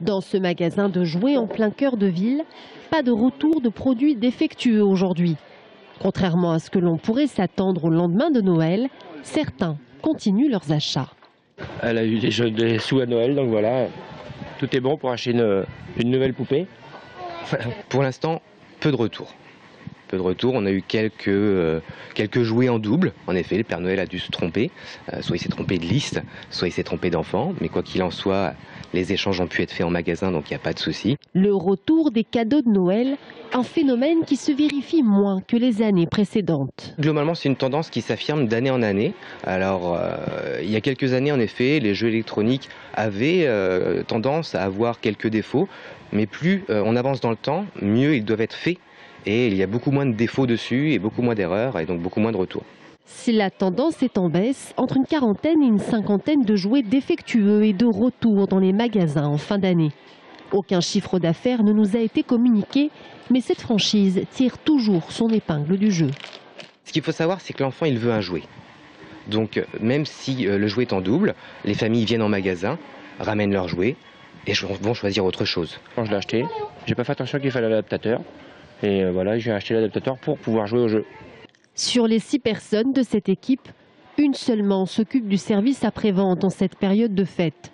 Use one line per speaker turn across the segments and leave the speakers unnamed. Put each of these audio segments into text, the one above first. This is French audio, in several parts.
Dans ce magasin de jouets en plein cœur de ville, pas de retour de produits défectueux aujourd'hui. Contrairement à ce que l'on pourrait s'attendre au lendemain de Noël, certains continuent leurs achats.
Elle a eu des sous à Noël, donc voilà, tout est bon pour acheter une nouvelle poupée.
Pour l'instant, peu de retours. Peu de retours, on a eu quelques jouets en double. En effet, le Père Noël a dû se tromper. Soit il s'est trompé de liste, soit il s'est trompé d'enfant. Mais quoi qu'il en soit, les échanges ont pu être faits en magasin, donc il n'y a pas de souci.
Le retour des cadeaux de Noël, un phénomène qui se vérifie moins que les années précédentes.
Globalement, c'est une tendance qui s'affirme d'année en année. Alors, il y a quelques années, en effet, les jeux électroniques avaient tendance à avoir quelques défauts. Mais plus on avance dans le temps, mieux ils doivent être faits. Et il y a beaucoup moins de défauts dessus et beaucoup moins d'erreurs et donc beaucoup moins de retours.
Si la tendance est en baisse, entre une quarantaine et une cinquantaine de jouets défectueux et de retours dans les magasins en fin d'année. Aucun chiffre d'affaires ne nous a été communiqué, mais cette franchise tire toujours son épingle du jeu.
Ce qu'il faut savoir, c'est que l'enfant, il veut un jouet. Donc même si le jouet est en double, les familles viennent en magasin, ramènent leur jouet et vont choisir autre chose.
Quand je l'ai acheté, j'ai pas fait attention qu'il fallait l'adaptateur. Et voilà, j'ai acheté l'adaptateur pour pouvoir jouer au jeu.
Sur les 6 personnes de cette équipe, une seulement s'occupe du service après-vente en cette période de fête.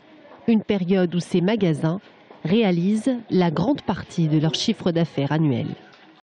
Une période où ces magasins réalisent la grande partie de leur chiffre d'affaires annuel.